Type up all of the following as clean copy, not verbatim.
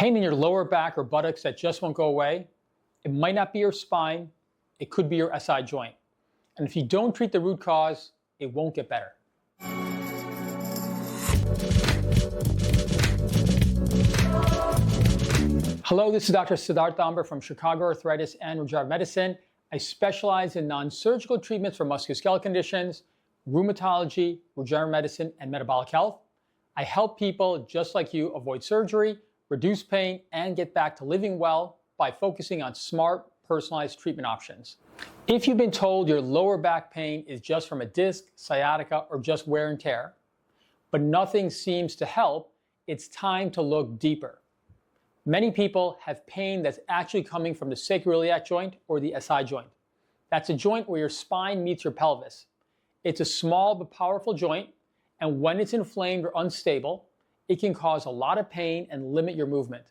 Pain in your lower back or buttocks that just won't go away, it might not be your spine, it could be your SI joint. And if you don't treat the root cause, it won't get better. Hello, this is Dr. Siddharth Amber from Chicago Arthritis and Regenerative Medicine. I specialize in non-surgical treatments for musculoskeletal conditions, rheumatology, regenerative medicine, and metabolic health. I help people just like you avoid surgery, reduce pain, and get back to living well by focusing on smart, personalized treatment options. If you've been told your lower back pain is just from a disc, sciatica, or just wear and tear, but nothing seems to help, it's time to look deeper. Many people have pain that's actually coming from the sacroiliac joint or the SI joint. That's a joint where your spine meets your pelvis. It's a small but powerful joint, and when it's inflamed or unstable, it can cause a lot of pain and limit your movement.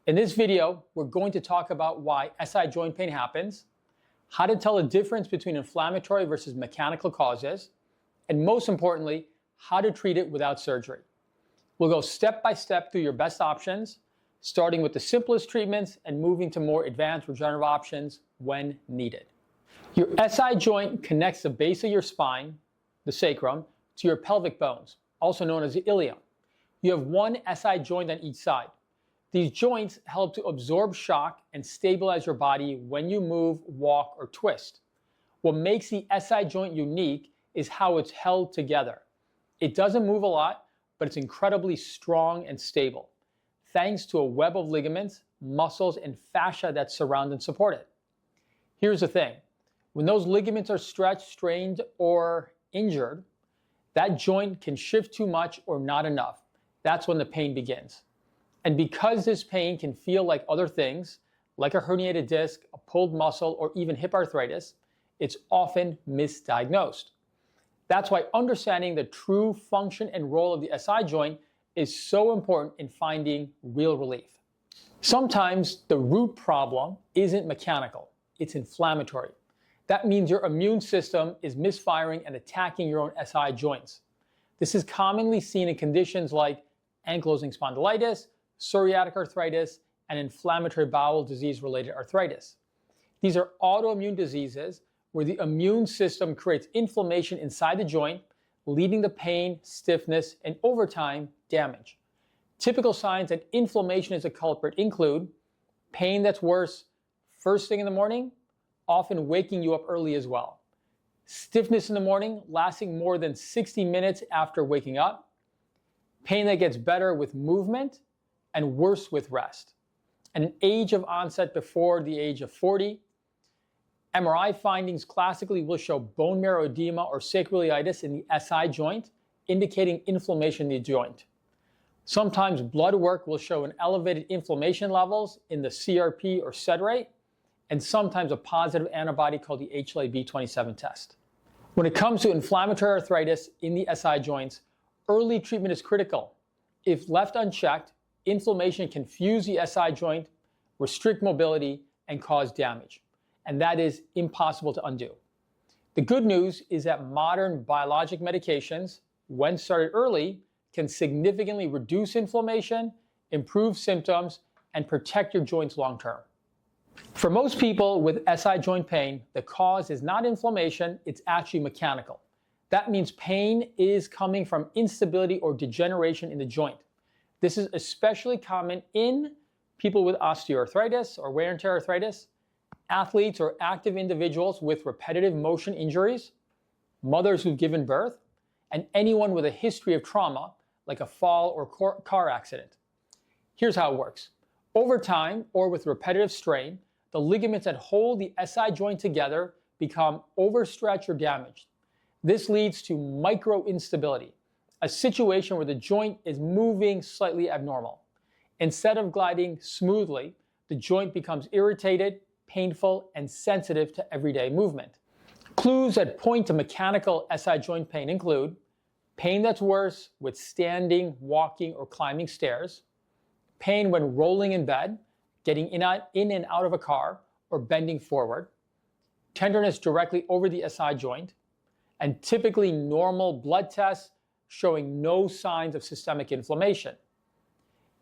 In this video, we're going to talk about why SI joint pain happens, how to tell the difference between inflammatory versus mechanical causes, and most importantly, how to treat it without surgery. We'll go step by step through your best options, starting with the simplest treatments and moving to more advanced regenerative options when needed. Your SI joint connects the base of your spine, the sacrum, to your pelvic bones, also known as the ilium. You have one SI joint on each side. These joints help to absorb shock and stabilize your body when you move, walk, or twist. What makes the SI joint unique is how it's held together. It doesn't move a lot, but it's incredibly strong and stable, thanks to a web of ligaments, muscles, and fascia that surround and support it. Here's the thing. When those ligaments are stretched, strained, or injured, that joint can shift too much or not enough. That's when the pain begins. And because this pain can feel like other things, like a herniated disc, a pulled muscle, or even hip arthritis, it's often misdiagnosed. That's why understanding the true function and role of the SI joint is so important in finding real relief. Sometimes the root problem isn't mechanical, it's inflammatory. That means your immune system is misfiring and attacking your own SI joints. This is commonly seen in conditions like ankylosing spondylitis, psoriatic arthritis, and inflammatory bowel disease-related arthritis. These are autoimmune diseases where the immune system creates inflammation inside the joint, leading to pain, stiffness, and over time, damage. Typical signs that inflammation is a culprit include pain that's worse first thing in the morning, often waking you up early as well. Stiffness in the morning, lasting more than 60 minutes after waking up. Pain that gets better with movement and worse with rest. And an age of onset before the age of 40. MRI findings classically will show bone marrow edema or sacroiliitis in the SI joint, indicating inflammation in the joint. Sometimes blood work will show an elevated inflammation levels in the CRP or SED rate, and sometimes a positive antibody called the HLA-B27 test. When it comes to inflammatory arthritis in the SI joints, early treatment is critical. If left unchecked, inflammation can fuse the SI joint, restrict mobility, and cause damage. And that is impossible to undo. The good news is that modern biologic medications, when started early, can significantly reduce inflammation, improve symptoms, and protect your joints long term. For most people with SI joint pain, the cause is not inflammation, it's actually mechanical. That means pain is coming from instability or degeneration in the joint. This is especially common in people with osteoarthritis or wear and tear arthritis, athletes or active individuals with repetitive motion injuries, mothers who've given birth, and anyone with a history of trauma, like a fall or car accident. Here's how it works. Over time, or with repetitive strain, the ligaments that hold the SI joint together become overstretched or damaged. This leads to micro-instability, a situation where the joint is moving slightly abnormal. Instead of gliding smoothly, the joint becomes irritated, painful, and sensitive to everyday movement. Clues that point to mechanical SI joint pain include pain that's worse with standing, walking, or climbing stairs, pain when rolling in bed, getting in and out of a car, or bending forward, tenderness directly over the SI joint, and typically normal blood tests showing no signs of systemic inflammation.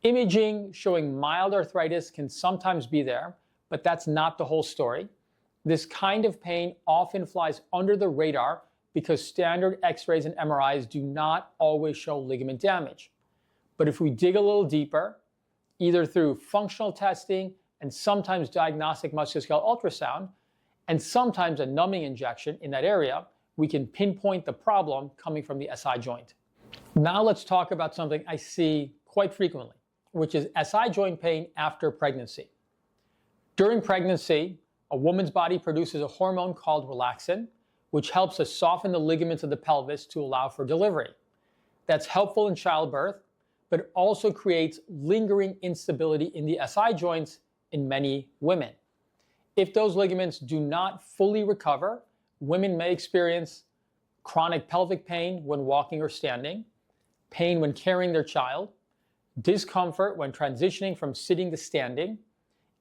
Imaging showing mild arthritis can sometimes be there, but that's not the whole story. This kind of pain often flies under the radar because standard X-rays and MRIs do not always show ligament damage. But if we dig a little deeper, either through functional testing and sometimes diagnostic musculoskeletal ultrasound, and sometimes a numbing injection in that area, we can pinpoint the problem coming from the SI joint. Now let's talk about something I see quite frequently, which is SI joint pain after pregnancy. During pregnancy, a woman's body produces a hormone called relaxin, which helps us soften the ligaments of the pelvis to allow for delivery. That's helpful in childbirth, but it also creates lingering instability in the SI joints in many women. If those ligaments do not fully recover, women may experience chronic pelvic pain when walking or standing, pain when carrying their child, discomfort when transitioning from sitting to standing,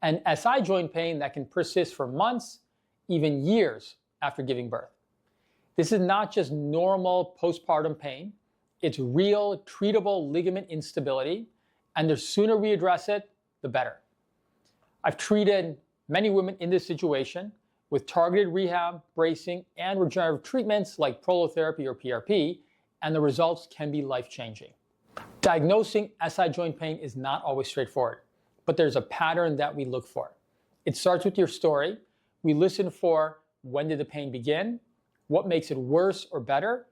and SI joint pain that can persist for months, even years after giving birth. This is not just normal postpartum pain, it's real, treatable ligament instability, and the sooner we address it, the better. I've treated many women in this situation with targeted rehab, bracing, and regenerative treatments like prolotherapy or PRP, and the results can be life-changing. Diagnosing SI joint pain is not always straightforward, but there's a pattern that we look for. It starts with your story. We listen for when did the pain begin, what makes it worse or better,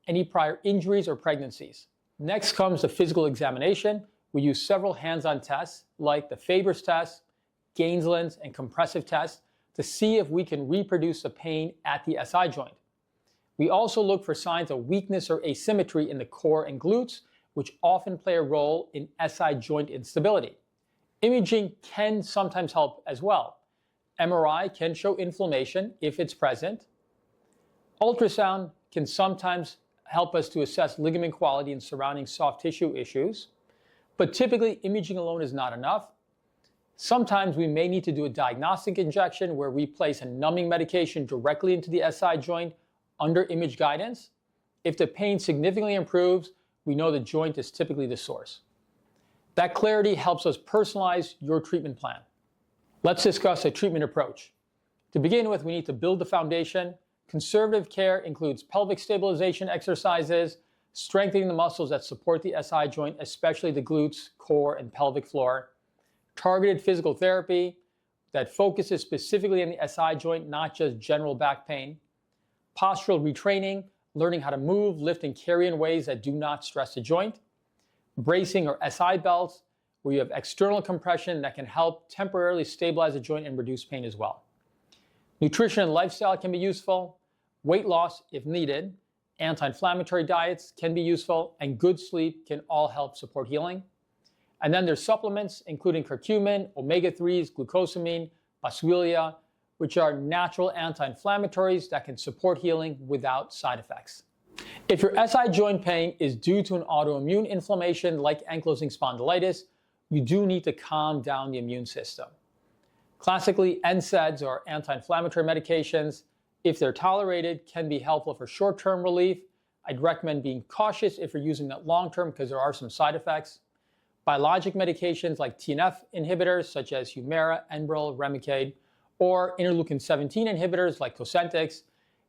any prior injuries or pregnancies. Next comes the physical examination. We use several hands-on tests like the Faber's test, Gainsland's, and compressive tests to see if we can reproduce the pain at the SI joint. We also look for signs of weakness or asymmetry in the core and glutes, which often play a role in SI joint instability. Imaging can sometimes help as well. MRI can show inflammation if it's present. Ultrasound can sometimes help us to assess ligament quality and surrounding soft tissue issues, but typically imaging alone is not enough. Sometimes we may need to do a diagnostic injection where we place a numbing medication directly into the SI joint under image guidance. If the pain significantly improves, we know the joint is typically the source. That clarity helps us personalize your treatment plan. Let's discuss a treatment approach. To begin with, we need to build the foundation. Conservative care includes pelvic stabilization exercises, strengthening the muscles that support the SI joint, especially the glutes, core, and pelvic floor. Targeted physical therapy that focuses specifically on the SI joint, not just general back pain. Postural retraining, learning how to move, lift, and carry in ways that do not stress the joint. Bracing or SI belts, where you have external compression that can help temporarily stabilize the joint and reduce pain as well. Nutrition and lifestyle can be useful. Weight loss, if needed. Anti-inflammatory diets can be useful, and good sleep can all help support healing. And then there's supplements, including curcumin, omega-3s, glucosamine, boswellia, which are natural anti-inflammatories that can support healing without side effects. If your SI joint pain is due to an autoimmune inflammation like ankylosing spondylitis, you do need to calm down the immune system. Classically, NSAIDs, or anti-inflammatory medications, if they're tolerated, can be helpful for short-term relief. I'd recommend being cautious if you're using that long-term because there are some side effects. Biologic medications like TNF inhibitors such as Humira, Enbrel, Remicade, or interleukin-17 inhibitors like Cosentyx.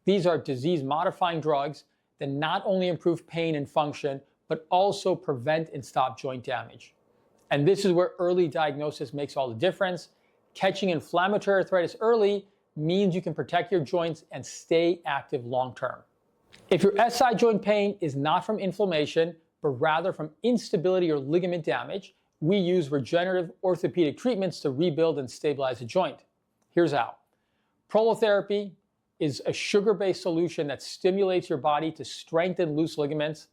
These are disease-modifying drugs that not only improve pain and function, but also prevent and stop joint damage. And this is where early diagnosis makes all the difference. Catching inflammatory arthritis early means you can protect your joints and stay active long-term. If your SI joint pain is not from inflammation, but rather from instability or ligament damage, we use regenerative orthopedic treatments to rebuild and stabilize the joint. Here's how. Prolotherapy is a sugar-based solution that stimulates your body to strengthen loose ligaments.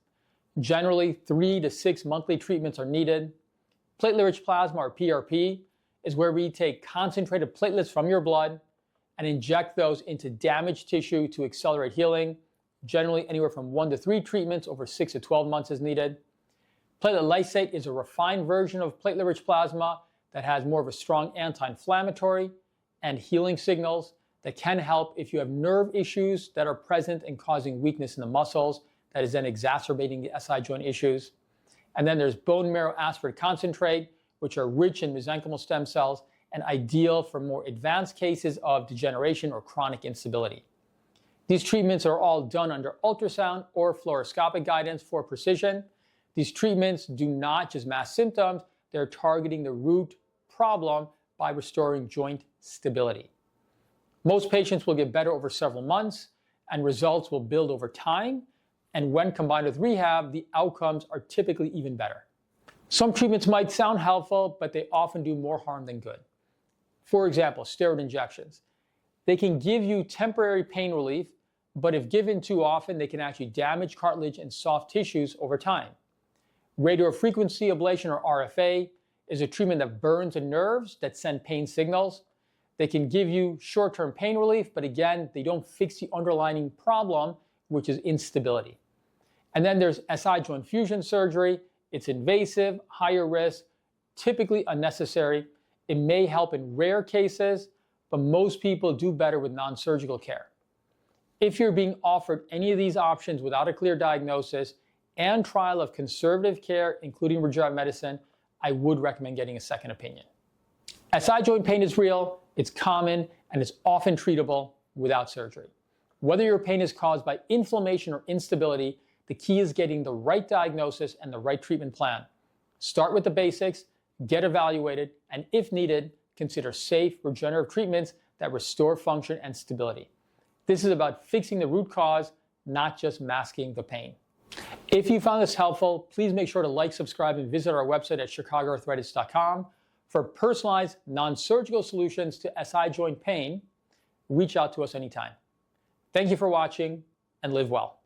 Generally, 3 to 6 monthly treatments are needed. Platelet-rich plasma, or PRP, is where we take concentrated platelets from your blood and inject those into damaged tissue to accelerate healing. Generally, anywhere from 1 to 3 treatments over 6 to 12 months is needed. Platelet lysate is a refined version of platelet-rich plasma that has more of a strong anti-inflammatory and healing signals that can help if you have nerve issues that are present and causing weakness in the muscles that is then exacerbating the SI joint issues. And then there's bone marrow aspirate concentrate, which are rich in mesenchymal stem cells and ideal for more advanced cases of degeneration or chronic instability. These treatments are all done under ultrasound or fluoroscopic guidance for precision. These treatments do not just mask symptoms, they're targeting the root problem by restoring joint stability. Most patients will get better over several months, and results will build over time. And when combined with rehab, the outcomes are typically even better. Some treatments might sound helpful, but they often do more harm than good. For example, steroid injections. They can give you temporary pain relief, but if given too often, they can actually damage cartilage and soft tissues over time. Radiofrequency ablation, or RFA, is a treatment that burns the nerves that send pain signals. They can give you short-term pain relief, but again, they don't fix the underlying problem, which is instability. And then there's SI joint fusion surgery. It's invasive, higher risk, typically unnecessary. It may help in rare cases, but most people do better with non-surgical care. If you're being offered any of these options without a clear diagnosis and trial of conservative care, including regenerative medicine, I would recommend getting a second opinion. SI joint pain is real, it's common, and it's often treatable without surgery. Whether your pain is caused by inflammation or instability, the key is getting the right diagnosis and the right treatment plan. Start with the basics, get evaluated, and if needed, consider safe regenerative treatments that restore function and stability. This is about fixing the root cause, not just masking the pain. If you found this helpful, please make sure to like, subscribe, and visit our website at chicagoarthritis.com. For personalized non-surgical solutions to SI joint pain, reach out to us anytime. Thank you for watching, and live well.